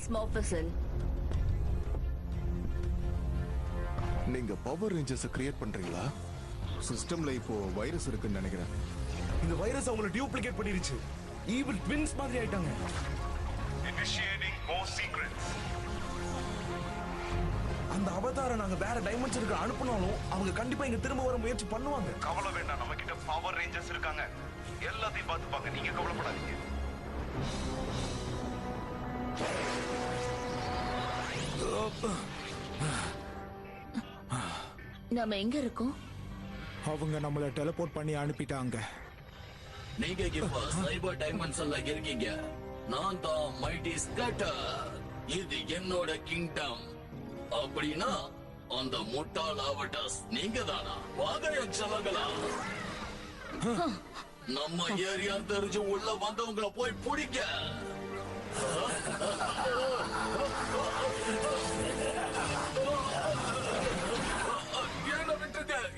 Miss மார்ஃபசன். நீங்க power Rangers create பண்றீங்களா? சிஸ்டம்ல இப்போ வைரஸ் இருக்குன்னு நினைக்கிறேன். இந்த வைரஸ் அவங்கள டியூப்ளிகேட் பண்ணிருச்சு. ஈவில் ட்வின்ஸ் மாதிரி ஆயிட்டாங்க. Initiating more secrets. அந்த அவதாரை நாங்க வேற டைமென்ஷனுக்கு அனுப்புனாலும் அவங்க கண்டிப்பா இங்க திரும்ப வர முயற்சி பண்ணுவாங்க. கவலை வேண்டாம், நம்ம கிட்ட பவர் ரேஞ்சர்ஸ் இருக்காங்க. எல்லாத்தையும் பார்த்துப்பாங்க, நீங்க கவலைப்படாதீங்க. நாம எங்க இருக்கோம்? அவங்க நம்மள டெலிபோர்ட் பண்ணி அனுப்பிட்டாங்க. நீங்க இப்ப சைபர் டைமென்ஷன்ல இருக்கீங்க. நான் தான் மைட்டி ஸ்கட்டர். இது என்னோட கிங்டம். அப்படின்னா அந்த முட்டாள் ஆவட்டஸ் நீங்க தானா? வாங்க சொல்லங்களா? நம்ம ஏரியா தெரிஞ்சு உள்ள வந்தவங்கள போய் பிடிக்க.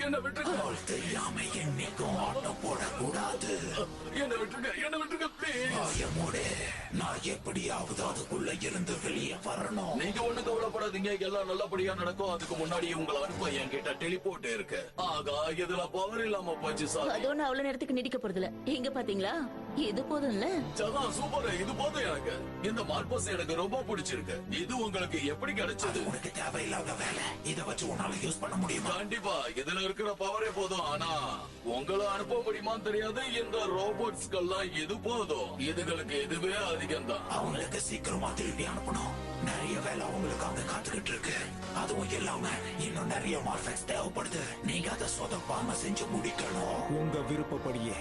என்ன விட்டுருங்க. தெரியாம என்னைக்கும் ஆட்டம் போடக்கூடாது. என்ன விட்டுருங்க ப்ளீஸ். நான் எப்படியாவது அதுக்குள்ள இருந்து வெளியே வரணும். நீங்க ஒண்ணு கவலைப்படாதீங்க, எல்லாம் நல்லபடியா நடக்கும். அதுக்கு முன்னாடி உங்களை அனுப்ப என்கிட்ட டெலிபோர்ட் இருக்கு. ஆகா, இதுல பவர் இல்லாம போச்சு சார். அதோட அவ்வளவு நேரத்துக்கு நீடிக்க போறதில்ல. எங்க பாத்தீங்களா? இது போதும்ல. சூப்பர், இது போதும் எனக்கு. இந்த மார்பஸ் எனக்கு ரொம்ப பிடிச்சிருக்கு. இது உங்களுக்கு எப்படி கிடைச்சது? உனக்கு தேவையில்லாத வேலை. இத வச்சு உன்னால யூஸ் பண்ண முடியுமா? கண்டிப்பா, இதுல இருக்கிற பவரே போதும். ஆனா உங்களை அனுப்ப முடியுமான்னு தெரியாது. இந்த ரோபோட்ஸ்கெல்லாம் இது போதும். இதுகளுக்கு இதுவே அதிகம் தான். அவங்களுக்கு சீக்கிரமா திருப்பி அனுப்பணும். நிறைய வேலை அவங்களுக்கு அங்க காத்துக்கிட்டு இருக்கு. அதுவும் இல்லாம இன்னும் நிறைய மார்பெக்ஸ் தேவைப்படுது. நீங்க அதை சொதப்பாம செஞ்சு முடிக்கணும். உங்க விருப்பப்படியே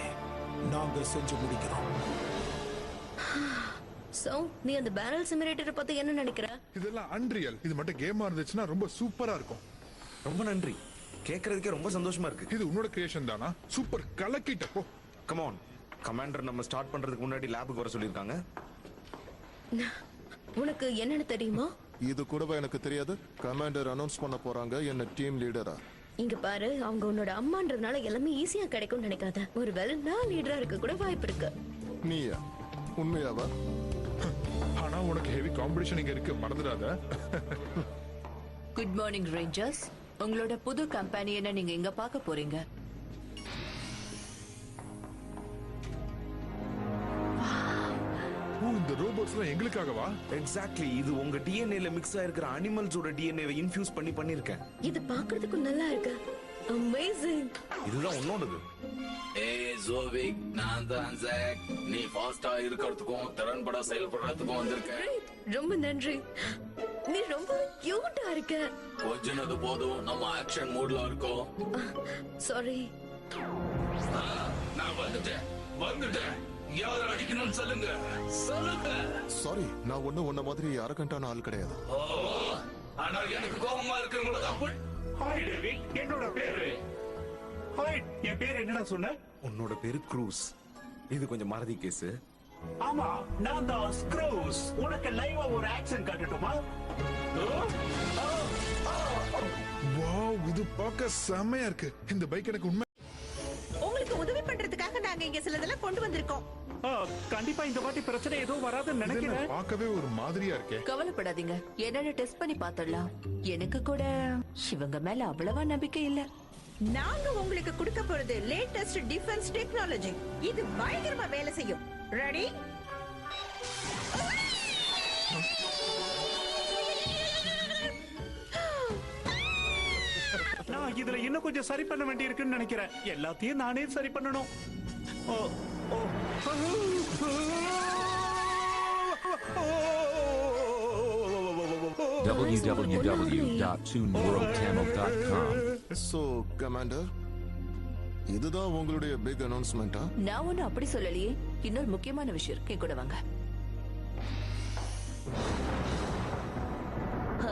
நாங்க செஞ்சு முடிக்கிறோம். சோ, நீ அந்த பேரல் சிமுலேட்டரை பத்தி என்ன நினைக்கிற? இதெல்லாம் அன்ரியல். இது மட்டும் கேமா இருந்துச்சுன்னா ரொம்ப சூப்பரா இருக்கும். ரொம்ப நன்றி. கேக்குறதுக்கே ரொம்ப சந்தோஷமா இருக்கு. இது உன்னோட கிரியேஷன் தானா? சூப்பர், கலக்கிட்ட போ. Come on. கமாண்டர் நம்ம ஸ்டார்ட் பண்றதுக்கு முன்னாடி லேபுக்கு வர சொல்லிருக்காங்க. உனக்கு என்னன்னு தெரியுமா? இது கூடவா எனக்கு தெரியாது? கமாண்டர் அனௌன்ஸ் பண்ண போறாங்க என்ன டீம் லீடரா. இங்க பாரு, அவங்க உன்னோட அம்மான்றதுனால எல்லாமே ஈஸியா கிடைக்கும்னு நினைக்காத. ஒருவேளை நான் லீடரா இருக்க கூட வாய்ப்பு இருக்கு. நீயா? உண்மையாவா? ஆனா உனக்கு ஹெவி காம்படிஷன் இங்க இருக்கு, மறந்துடாத. Good morning Rangers. உங்களோட புது கம்பெனியனை நீங்க எங்க பார்க்க போறீங்க? இந்த ரோபோட்ஸ்லாம் எங்களுக்காகவா? எக்ஸாக்ட்லி. இது உங்க டிஎன்ஏல மிக்ஸ் ஆயிருக்கிற அனிமல்ஸோட டிஎன்ஏவை இன்ஃபியூஸ் பண்ணிருக்கேன். இது பார்க்கிறதுக்கு நல்லா இருக்கு. அமேசிங். இதுதான் உன்னோடது. ஏய் ஜோவிக், நான் தான் ஜாக். நீ ஃபாஸ்டா இருக்கிறதுக்கும் திறன்பட செயல்படுறதுக்கும் வந்திருக்க. ரொம்ப நன்றி. நீ ரொம்ப கியூட்டா இருக்க. கொஞ்சனது போதும், நம்ம ஆக்ஷன் மூட்ல இருக்கோம். சாரி. நான் வந்துட்டேன். யார் அடிக்கணும்னு சொல்லுங்க. சாரி, நான் உன்ன மாதிரி அரகண்டான ஆள் கிடையாது. ஆனா எனக்கு கோபமா இருக்கிறவங்கள அப்படி. ஹாய் டேவிட், என்னோட பேரு. ஹாய், என் பேர் என்னடா சொன்ன? உன்னோட பேரு க்ரூஸ். இது கொஞ்சம் மறதி கேஸ். ஆமா, நான் தான் ஸ்க்ரூஸ். உனக்கு லைவா ஒரு ஆக்ஷன் காட்டட்டுமா? வாவ், இது பார்க்க செமையா இருக்கு. இந்த பைக் எனக்கு உண்மை. உங்களுக்கு உதவி பண்றதுக்காக நாங்க இங்க சிலதெல்லாம் கொண்டு வந்திருக்கோம். கண்டிப்பா இந்த வாட்டி பிரச்சனை எதுவும் வராதுன்னு நினைக்கிறேன். பார்க்கவே ஒரு மாதிரியா இருக்கே. கவலைப்படாதீங்க, என்னன்னு டெஸ்ட் பண்ணி பார்த்துடலாம். எனக்கு கூட இவங்க மேல அவ்வளவா நம்பிக்கை இல்ல. நாங்க உங்களுக்கு கொடுக்க போறது லேட்டஸ்ட் டிஃபென்ஸ் டெக்னாலஜி. இது பயங்கரமா வேலை செய்யும். ரெடி? நான் இதுல இன்னும் கொஞ்சம் சரி பண்ண வேண்டி இருக்குன்னு நினைக்கிறேன். எல்லாத்தையும் நானே சரி பண்ணணும். www.tuneworldtamil.com. சோ கமாண்டர், இதுதான் உங்களுடைய பிக் அனௌன்ஸ்மெண்டா? நான் ஒண்ணு அப்படி சொல்லலையே. இன்னொரு முக்கியமான விஷயம் இருக்கு, கூட வாங்க.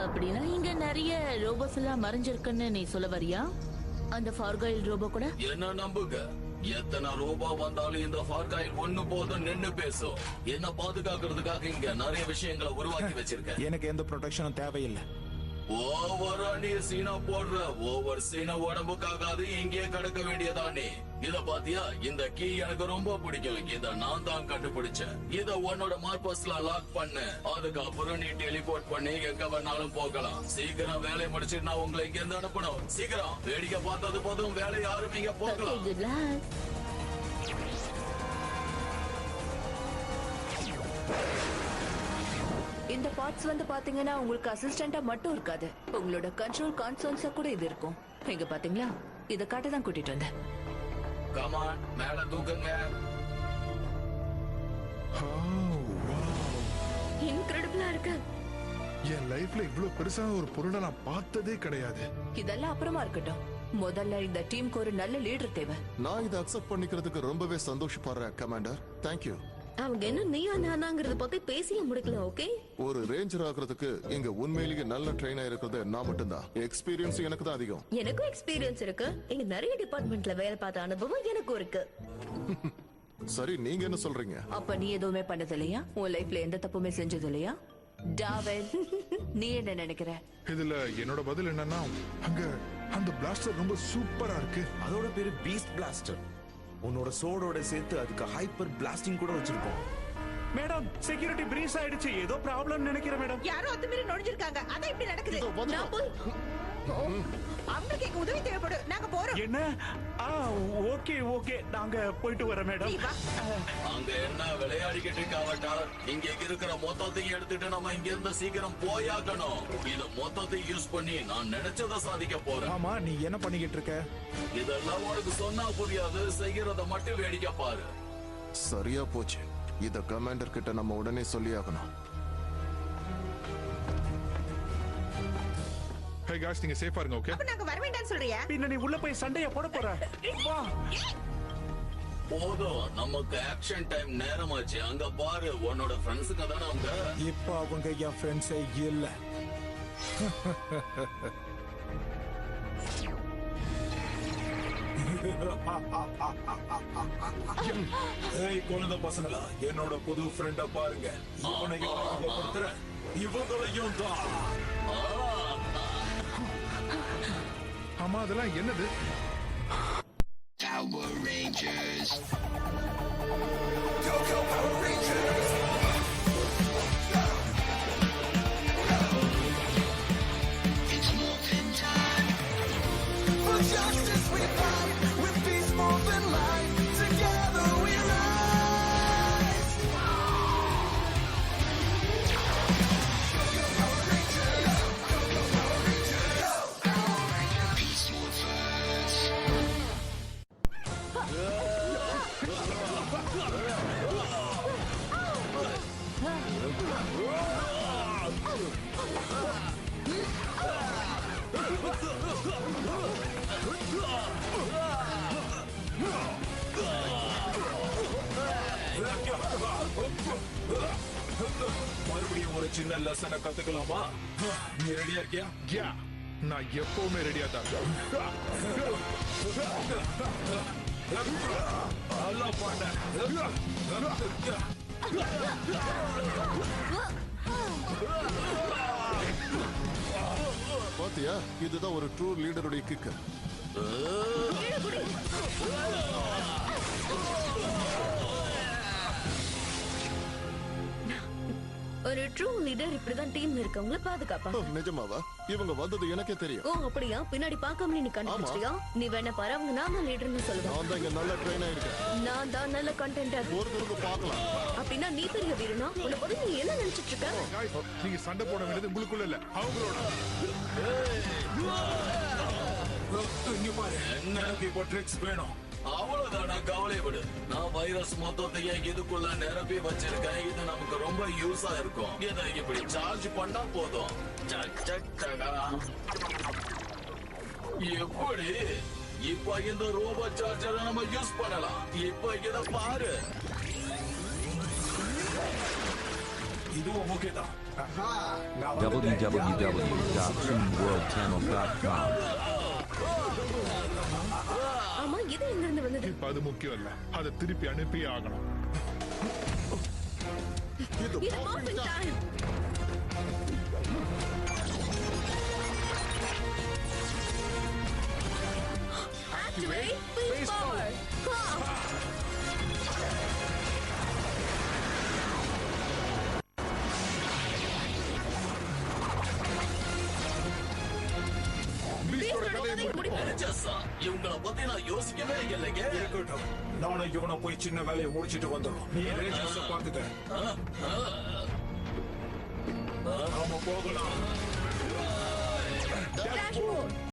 அப்படின்னா இங்க நிறைய ரோபோஸ் எல்லாம் மறைஞ்சிருக்குன்னு நீ சொல்ல வரியா? அந்த ஃபார்காயில் ரோபோ கூட என்ன நம்புங்க, எத்தனை ரோபோ வந்தாலும் இந்த ஃபார்காயில் ஒண்ணு போதும் நின்னு பேசும். என்ன பாதுகாக்கிறதுக்காக இங்க நிறைய விஷயங்களை உருவாக்கி வச்சிருக்கேன். எனக்கு எந்த ப்ரொடெக்ஷனும் தேவையில்லை. ஓவரா நீ சீனா போடுற. ஓவர் சீனா உடம்புக்காகாது, இங்கே கிடக்க வேண்டியதா நீ. இத பாத்தியா? இந்த கீ எனக்கு ரொம்ப பிடிக்கும். இத நான் தான் கண்டுபிடிச்சேன். இத உன்னோட மார்பஸ்ல லாக் பண்ணு. அதுக்கப்புறம் நீ டெலிபோர்ட் பண்ணி எங்க வேணாலும் போகலாம். சீக்கிரம் வேலையை முடிச்சிட்டு நான் உங்களை இங்க இருந்து அனுப்பணும். சீக்கிரம். வேடிக்கை பார்த்தது போதும், வேலையை ஆரம்பிங்க, போகலாம். Good luck. இந்த பார்ட்ஸ் வந்து பாத்தீங்கன்னா உங்களுக்கு அசிஸ்டண்டா மட்டும் இருக்காது, உங்களோட கண்ட்ரோல் கான்சோல்ஸா கூட இது இருக்கும். இங்க பாத்தீங்களா, இத காட்ட தான் கூட்டிட்டு வந்தேன். கமான், மேல தூக்குங்க. இன்கிரெடிபிளா இருக்கு. என் லைஃப்ல இவ்வளவு பெருசான ஒரு பொருளை நான் பார்த்ததே கிடையாது. இதெல்லாம் அப்புறமா இருக்கட்டும், முதல்ல இந்த டீமுக்கு ஒரு நல்ல லீடர் தேவை. நான் இதை அக்செப்ட் பண்ணிக்கிறதுக்கு ரொம்பவே சந்தோஷப்படுறேன் கமாண்டர். தேங்க்யூ. அவங்க என்ன நீயா நானாங்கிறத பத்தி பேசிய முடிக்கல. ஓகே, ஒரு ரேஞ்சர் ஆகிறதுக்கு இங்க உண்மையிலேயே நல்ல ட்ரெயினா இருக்கிறது நான் மட்டும்தான். எக்ஸ்பீரியன்ஸ் எனக்கு தான் அதிகம். எனக்கும் எக்ஸ்பீரியன்ஸ் இருக்கு. இங்க நிறைய டிபார்ட்மெண்ட்ல வேலை பார்த்த அனுபவம் எனக்கும் இருக்கு. சரி, நீங்க என்ன சொல்றீங்க? அப்ப நீ எதுவுமே பண்ணது இல்லையா? உன் லைஃப்ல எந்த தப்புமே செஞ்சது இல்லையா? டாவன், நீ என்ன நினைக்கிற? இதுல என்னோட பதில் என்னன்னா, அங்க அந்த பிளாஸ்டர் ரொம்ப சூப்பரா இருக்கு. அதோட பேரு பீஸ்ட் பிளாஸ்டர். உன்னோட சோடோட சேர்த்து அதுக்கு ஹைப்பர் பிளாஸ்டிங் கூட வச்சிருக்கோம். மேடம், செக்யூரிட்டி பிரீஸ் ஆயிடுச்சு. ஏதோ ப்ராப்ளம் நினைக்கிறேன் மேடம். யாரோ அத்துமீறி நுழைஞ்சிருக்காங்க. அதான் இப்படி நடக்குது. நான் போய் அவங்களுக்கு எங்க உதவி தேவைப்படும். நாங்க போறோம். என்ன? ஓகே ஓகே, நாங்க போயிட்டு வரோம் மேடம். நீ வா. அங்க என்ன விளையாடிக்கிட்டு இருக்காவட்டா? இங்க இருக்கிற மொத்தத்தையும் எடுத்துட்டு நம்ம இங்க இருந்து சீக்கிரம் போயாக்கணும். இத மொத்தத்தையும் யூஸ் பண்ணி நான் நினைச்சதை சாதிக்க போறேன். ஆமா, நீ என்ன பண்ணிக்கிட்டு இருக்க? இதெல்லாம் உனக்கு சொன்னா புரியாது, செய்யறத மட்டும் வேடிக்கை பாரு. சரியா போச்சு. இத கமாண்டர் கிட்ட நம்ம உடனே சொல்லி ஆகணும். ஹே காய்ஸ், நீங்க சேஃபா இருங்க. ஓகே, அப்ப நாங்க வர வேண்டாம்னு சொல்றியா? பின்ன நீ உள்ள போய் சண்டைய போட போற. வா. போதும், நமக்கு ஆக்ஷன் டைம் நேரமாச்சு. அங்க பாரு, உன்னோட ஃப்ரெண்ட்ஸுங்க தானே அவங்க. இப்ப அவங்க என் ஃப்ரெண்ட்ஸே இல்ல. ஏய் குழந்தை பசங்களா, என்னோட புது ஃப்ரெண்ட பாருங்க. இவங்களையும் தான். ஆமா, அதெல்லாம் என்னது? Power Rangers. It's morphin' time. For justice we fight, with peace moving light. Together we rise. Peace morphers. மறுபடியும் ஒரு சின்ன லெசனை கத்துக்கலாமா? நீ ரெடியா இருக்கியா? யா, நான் எப்பவுமே ரெடியா தான். நல்லா பாண்ட. பாத்தியா, இதுதான் ஒரு ட்ரூ லீடருடைய கிக்கு. ஒரு ட்ரூ லீடர் இப்படிதான் டீம்ல இருக்கவங்கள பாதுகாப்பா. நிஜமாவா? இவங்க வந்தது எனக்கே தெரியும். ஓ அப்படியா? பின்னாடி பார்க்காம நீ கண்டுபிடிச்சியா? நீ வேணா பாரு, அவங்க நான் தான் லீடர்னு சொல்லுவேன். நான் தான் இங்க நல்ல ட்ரெயின் ஆயிருக்கேன். நான் தான் நல்ல கண்டென்டர். ஒருத்தருக்கு பார்க்கலாம். அப்படின்னா நீ பெரிய வீரனா? உன்னை பத்தி நீ என்ன நினைச்சிட்டு இருக்க? Guys, நீங்க சண்டை போட வேண்டியது உங்களுக்குள்ள இல்ல, அவங்களோட. இங்க பாரு, எனக்கு இப்போ ட்ரிக்ஸ் வேணும். அவ்வளவுதானா? கவலை விடு. நான் வைரஸ் மொத்தத்தையும் இதுக்குள்ள நிரப்பி வச்சிருக்கேன். இது நமக்கு ரொம்ப யூஸா இருக்கும். இதை இப்படி சார்ஜ் பண்ணா போதும். சக், சக், சகா. எப்படி? இப்ப இந்த ரோபோ சார்ஜரை நம்ம யூஸ் பண்ணலாம். இப்ப இத பாரு. இதுவும் ஓகே தான். ஆமா, இது எங்க இருந்து வந்தது? இப்ப அது முக்கியம் இல்ல, அதை திருப்பி அனுப்பியே ஆகணும். இது morphin' time. ரேஜஸோட கதையை முடிப்போம். ரேஜஸா? இவங்கள பத்தி நான் யோசிக்கவே இல்லைங்க. இருக்கட்டும், நானும் இவனை போய் சின்ன வேலையை முடிச்சிட்டு வந்துடும். நீ ரேஜஸ் பார்த்துக்க. நாம போகலாம். Flash mode.